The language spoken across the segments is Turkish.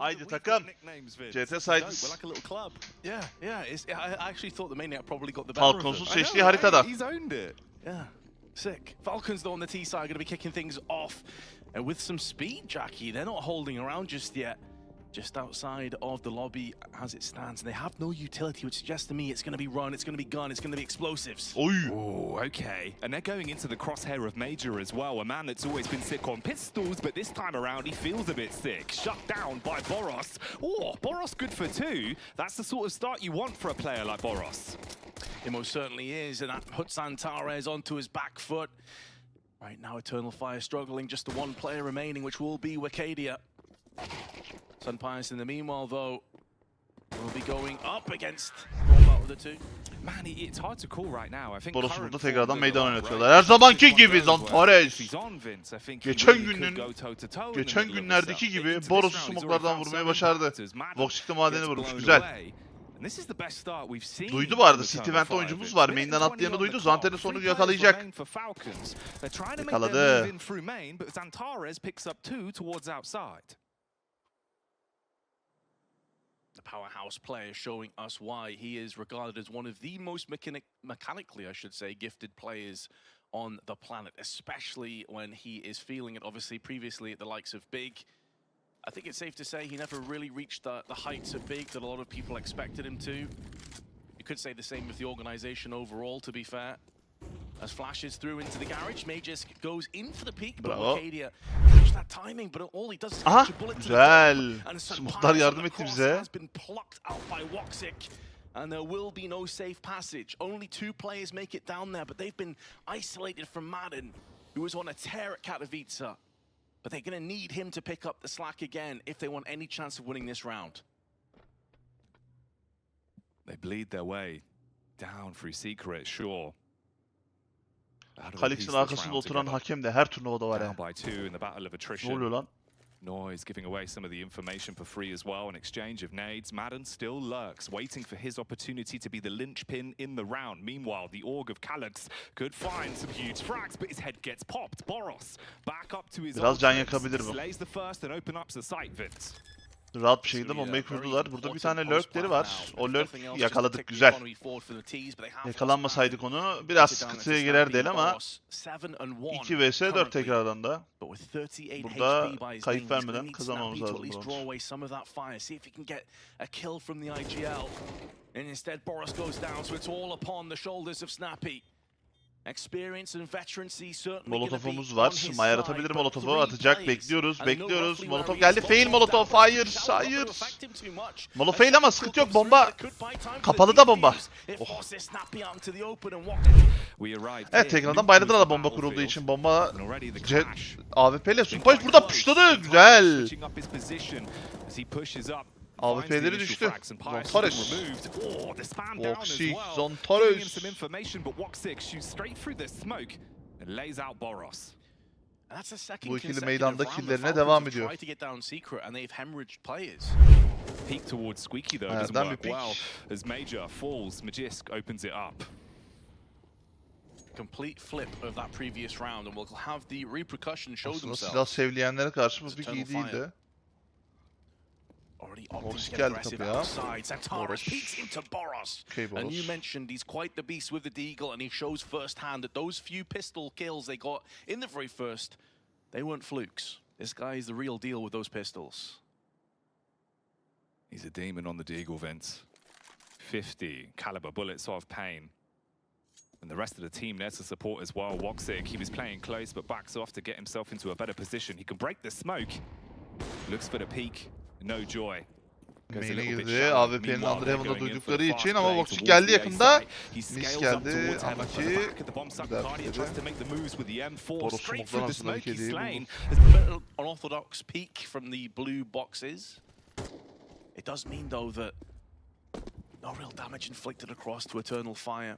Haydi takım. CT Sides. Falcons'un seçtiği haritada. Yeah, sick. Falcons though on the T side are going to be kicking things off. And with some speed, Jackie, they're not holding around just yet. Just outside of the lobby as it stands. And they have no utility, which suggests to me it's going to be run, it's going to be gun, it's going to be explosives. Oh, okay. And they're going into the crosshair of Major as well. A man that's always been sick on pistols, but this time around he feels a bit sick. Shut down by Boros. Oh, Boros good for 2. That's the sort of start you want for a player like Boros. It most certainly is, and that puts XANTARES onto his back foot. Right now, Eternal Fire struggling, just the one player remaining, which will be Wicadia. Sunpies in the meanwhile, though, will be going up against one out of the two. Man, it's hard to call right now. I think Boros'u burada tekrardan meydan oynatıyorlar. Her zamanki gibi XANTARES. Geçen günlerdeki gibi Boros'u smoklardan vurmayı başardı. Woxic'te madeni vurmuş. Güzel. Duydu bu arada. City Vent'te oyuncumuz var. Main'den atlayanı duydu. XANTARES sonu yakalayacak. Yakaladı. The powerhouse player showing us why he is regarded as one of the most mechanically, I should say, gifted players on the planet, especially when he is feeling it. Obviously, previously at the likes of Big, I think it's safe to say he never really reached the heights of Big that a lot of people expected him to. You could say the same with the organization overall, to be fair. As flashes through into the garage, Majors goes in for the peak, but Wicadia catch that timing, but all he does is catch a bullet to the güzel. Smoklar yardım etti bize. Has been plucked out by woxic, and there will be no safe passage. Only 2 players make it down there, but they've been isolated from Madden, who was on a tear at Katowice. But they're going to need him to pick up the slack again if they want any chance of winning this round. They bleed their way down through secret, sure. Calyx'in arkasında oturan hakem de her turnuvada var ya. Ne oluyor lan? Noise giving away some of the information for free as well. An exchange of nades. Madden still lurks, waiting for his opportunity to be the linchpin in the round. Meanwhile, the org of Calyx could find some huge frags, but his head gets popped. Boros back up to his biraz can yakabilir bu. Slays the first and open up the sight Vince. Rahat bir şekilde bombayı kurdular. Burada bir tane lurkleri var. O lurk yakaladık, güzel. Yakalanmasaydık onu biraz sıkıntıya girerdi el ama 2 vs 4 tekrardan da. Burada kayıp vermeden kazanmamız lazım. Molotofumuz var. Mayar atabilir molotofu. Atacak. Bekliyoruz. Bekliyoruz. Molotof geldi. Fail molotof. Hayır. Hayır. Molotof fail ama sıkıntı yok. Bomba. Kapalı da bomba. Oh. Evet, tekrardan bayradılar da bomba kurulduğu için. Bomba AWP ile Sunpoys burada pushladı. Güzel. AWP'leri düştü. XANTARES. Woxic, XANTARES. Bu ikili meydanda killlerine devam ediyor. Nereden bir pik? Complete flip of that previous round and will have the repercussion show themselves. Silah sevleyenlere karşı bu pik iyi değildi. Woxic geldi tabii ya. Boros. Okay, Boros. And you mentioned he's quite the beast with the deagle, and he shows firsthand that those few pistol kills they got in the very first, they weren't flukes. This guy is the real deal with those pistols. He's a demon on the deagle, Vince. 50 caliber bullets of pain. And the rest of the team there to support as well. Woxic, he was playing close but backs off to get himself into a better position. He can break the smoke. Looks for the peak. No joy. Main'e girdi. AWP'nin Underhaven'da duydukları için ama Woxic geldi yakında. Miss geldi. Amaki Boros smoktan aslında bir kediyi buldu. Unorthodox peak from the blue boxes. It does mean though that no real damage inflicted across to Eternal Fire.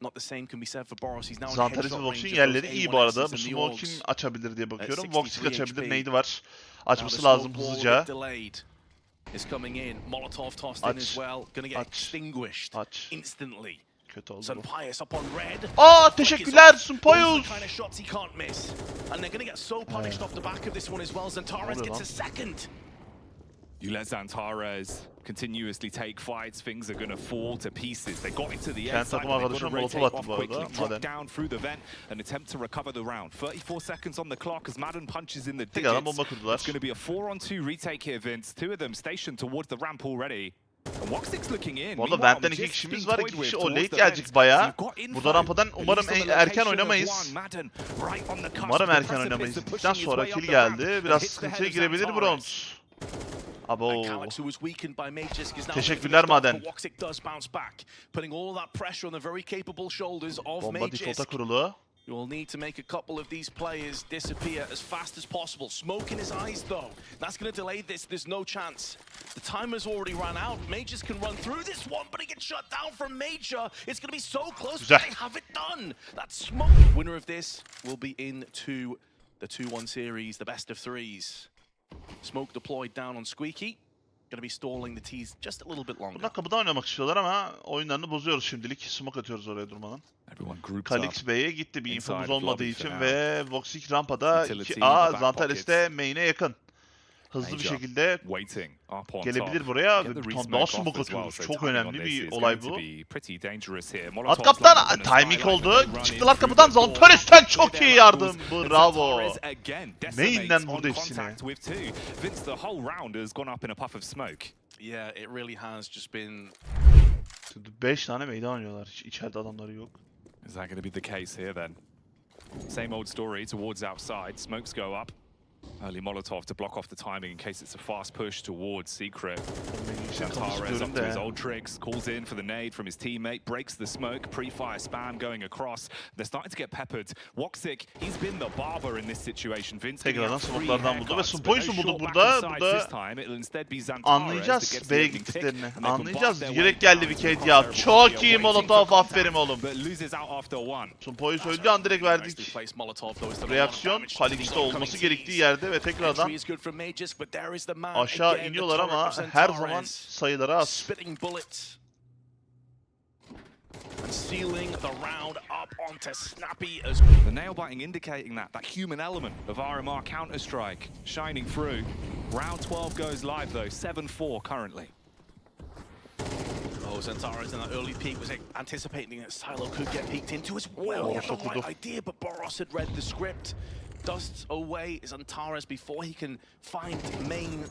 Not the same can be said for Boros. He's now XANTARES ve Woxic'in yerleri iyi bu arada. Bu smoke kim açabilir diye bakıyorum. Woxic açabilir. Nade'i var. Açması lazım hızlıca. Aç. Kötü oldu bu. Aa, teşekkürler Sunpoys. You let XANTARES continuously take fights, things are going to fall to pieces. They got into the Kendi end side, takım they've got arkadaşına to molotov rotate attı off bu quickly, arada. drop Madden. down through the vent and attempt to recover the round. 34 seconds on the clock as Madden punches in the Tek adam digits. bomba kurdular. It's going to be a 4-on-2 retake here, Vince. Two of them stationed towards the ramp already. And woxic's looking in. Bu arada Meanwhile, Vent'ten iki Magic's kişimiz being var. toyed İki with kişi o towards late the gelecek vent. bayağı. You've got info. Burada rampadan At umarım least on the erken location of oynamayız. one, Madden right on the cusp. Umarım The erken precipice oynamayız. of Gittikten pushing his sonra way kill up the ramp geldi. and Biraz hits the head sıkıntıya of girebilir XANTARES. Bronz. Abo. Calyx, who was weakened by Magisk, is now Teşekkürler Maden. woxic does bounce back, putting all that pressure on the very capable shoulders of Bomba default'a Magisk. kurulu. You will need to make a couple of these players disappear as fast as possible. Smoke in his eyes, though. That's going to delay this. There's no chance. The timer's already run out. Majors can run through this one, but he gets shut down from Major. It's going to be so close, but they have it done. That smoke. Winner of this will be into the 2-1 series, the best of threes. Smoke deployed down on Squeaky. Going to be stalling the tees just a little bit longer. Bunlar kapıdan oynamak istiyorlar ama oyunlarını bozuyoruz şimdilik. Smoke atıyoruz oraya durmadan. Everyone grouped up. Calyx B'ye gitti bir Inside infomuz the olmadığı lobby için for ve woxic rampada Utility 2A, in the back XANTARES de pockets. main'e yakın. Hızlı bir Major şekilde waiting up on gelebilir top. buraya. Get the Bir tane resmoke daha off smoke as well, atıyoruz. so Çok timing önemli on bir this is olay going to bu. be pretty dangerous here. At Molotov's kaptan landed on the timing skyline oldu. and they run Çıktılar in kapıdan. through the XANTARES'ten door. çok iyi yardım. Bravo. XANTARES again decimates Main'den on vurdu hepsini. contact with two. Vince, the whole round has gone up in a puff of smoke. Yeah, it really has just been 5 tane meydan oynuyorlar. Hiç içeride adamları yok. Is that going to be the case here then? Same old story towards outside. Smokes go up. Early Molotov to block off the timing in case it's a fast push towards Secret. XANTARES up to his old tricks, calls in for the nade from his teammate, breaks the smoke, pre-fire spam going across. They're starting to get peppered. woxic, he's been the barber in this situation. Vince Tekrardan smoke'lardan buldu ve Sumpois'u bulduk burada. Burada anlayacağız B'ye gittiklerini. Anlayacağız. Direkt geldi Wicadia. Çok iyi Molotov, aferin oğlum. Sumpois öldü an direkt verdik. Reaksiyon Calyx'te olması gerektiği yerde ve tekrardan aşağı iniyorlar ama her zaman sayıları az. Spitting bullets and sealing the round up onto Snappy as The nail biting indicating that human element of RMR Counter-Strike shining through. Round 12 goes live though, 7-4 currently. XANTARES in that early peak was anticipating that Silo could get peeked into as well. He had the right idea, but Boros had read the script. Dusts away XANTARES before he can find main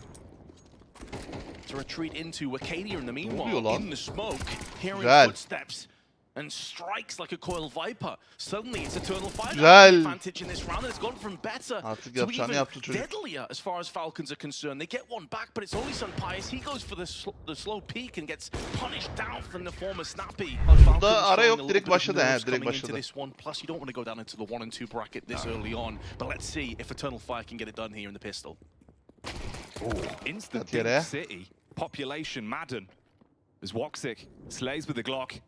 to retreat into. Wicadia in the meanwhile in the smoke, hearing footsteps and strikes like a coiled viper. Suddenly it's Eternal Fire advantage in this round, and it's gone from better to even deadlier as far as Falcons are concerned. They get one back, but it's only Sunpius. He goes for the slow peak and gets punished down from the former Snappy. Burada ara yok, direkt başladı. Direkt başladı. Plus you don't want to go down into the 1 and 2 bracket this early on, but let's see if Eternal Fire can get it done here in the pistol. Instant Deep City population Madden as woxic slays with the Glock.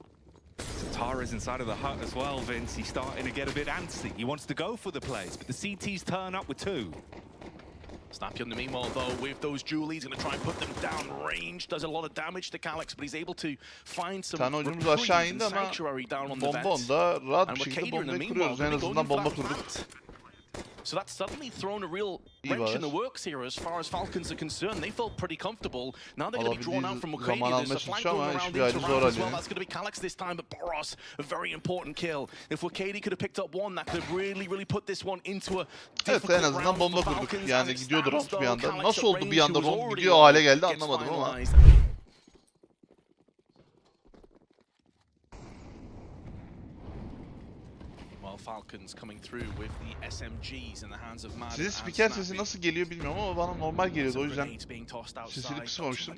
XANTARES inside of the hut as well, Vince. He's starting to get a bit antsy. He wants to go for the plays, but the CTs turn up with two. Snappy on the meanwhile, though, with those Julies, going to try and put them down range. Does a lot of damage to Calyx, but he's able to find some reprieve and sanctuary down on the vent. Bomba rahat bir And şekilde Wicadia in the bombayı meanwhile kuruyoruz. En going azından for bomba that kurduk. plant. So that's suddenly thrown a real wrench in the works here as far as Falcons are concerned. They felt pretty comfortable. Now they're going to be drawn out from Wicadia. There's a flank going around into round as well. That's going to be Calyx this time, but Boros, a very important kill. If Wicadia could have picked up one, that could have really put this one into a difficult en azından bomba round for kurduk. Falcons. Yani gidiyordu round bir anda. Calyx Nasıl oldu at bir anda range, who was round already gidiyor hale geldi gets anlamadım ama. finalized. Falcons coming through with the SMGs in the hands of Madden. Size spiker sesi nasıl geliyor bilmiyorum ama bana normal geliyordu, o yüzden sesini kısmamıştım.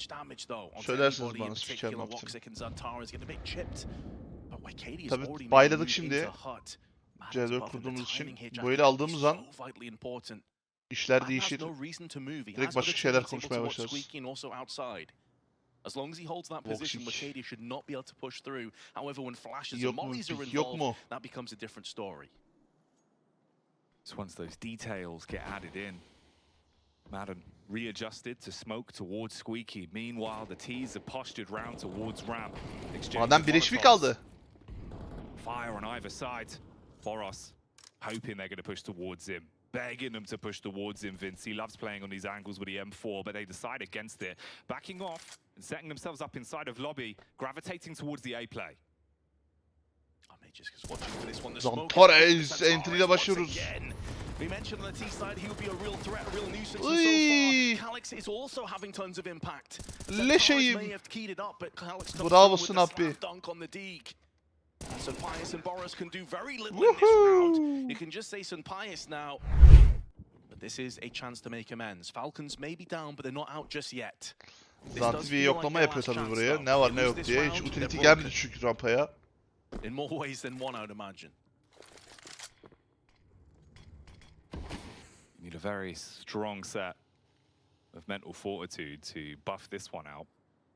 Söylersiniz bana spiker ne yaptığını. Tabii bayladık şimdi. C4 kurduğumuz için. Bu eli aldığımız an işler değişir. Direkt başka şeyler konuşmaya başlarız. As long as he holds that position, Wicadia should not be able to push through. However, when flashes and mollies are involved, that becomes a different story. It's once those details get added in. Madden readjusted to smoke towards Squeaky. Meanwhile, the T's are postured round towards ramp. Adam bir HP kaldı. Fire on either side. Boros hoping they're going to push towards him. begging them to push towards him, Vince. He loves playing on these angles with the M4, but they decide against it. Backing off and setting themselves up inside of lobby, gravitating towards the A play. XANTARES entry ile başlıyoruz. We mentioned on the T side he would be a real threat, a real nuisance and so far. Calyx is also having tons of impact. Leşeyim. May have keyed it up, but Calyx Bravo comes with Snappy. the dunk on the Deke. So Pius and Boris can do very little in this round. You can just say St. Pius now. But this is a chance to make amends. Falcons may be down, but they're not out just yet. Zanti bir yoklama yapıyor tabii buraya. Ne var ne yok diye. Hiç utility gelmedi çünkü rampaya. In more ways than one, I would imagine. You need a very strong set of mental fortitude to buff this one out.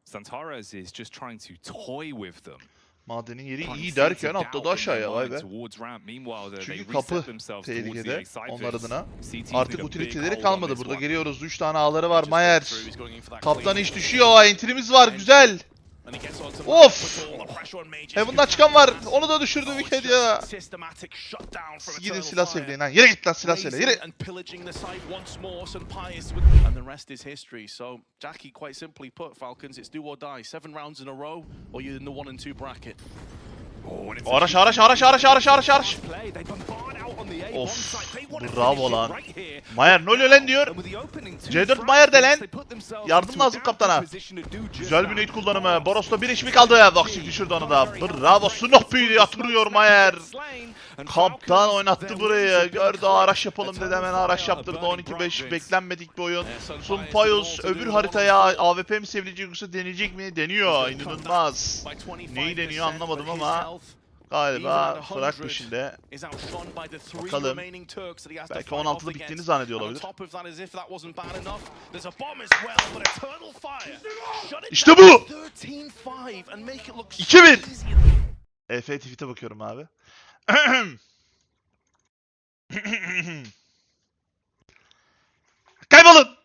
XANTARES is just trying to toy with them. Madenin yeri iyi derken atladı aşağıya, vay be. Çünkü kapı tehlikede onlar adına. Artık utility'leri kalmadı. Burada geliyoruz. 3 tane ağları var. Mayer. Kaptan iş düşüyor. Entrimiz var. Güzel. Of! Heaven'dan çıkan var. Onu da düşürdü Wicadia. Gidin silah sevleyin lan. Yere git lan silah sevle. Yere. And the rest is history. So Jackie quite simply put, Falcons, it's do or die. 7 rounds in a row or you're in the 1 and 2 bracket. Araş. Of, bravo lan. Mayer ne oluyor lan diyor. C4 Mayer de lan. Yardım lazım kaptana. Güzel bir nade kullanımı. Boros'ta bir iş mi kaldı? Woxic düşürdü onu da. Bravo, Snoopy'yi yatırıyor Mayer. Kaptan oynattı burayı. Gördü araş yapalım dedi, hemen araş yaptırdı. 12-5 beklenmedik bir oyun. Sumpayos öbür haritaya AWP mi sevilecek yoksa deneyecek mi? Deniyor. İnanılmaz. Neyi deniyor anlamadım ama galiba Fırak peşinde. Bakalım. Belki 16'da bittiğini zannediyor olabilir. İşte bu! 2-1! Efe tweet'e bakıyorum abi. Kaybolun!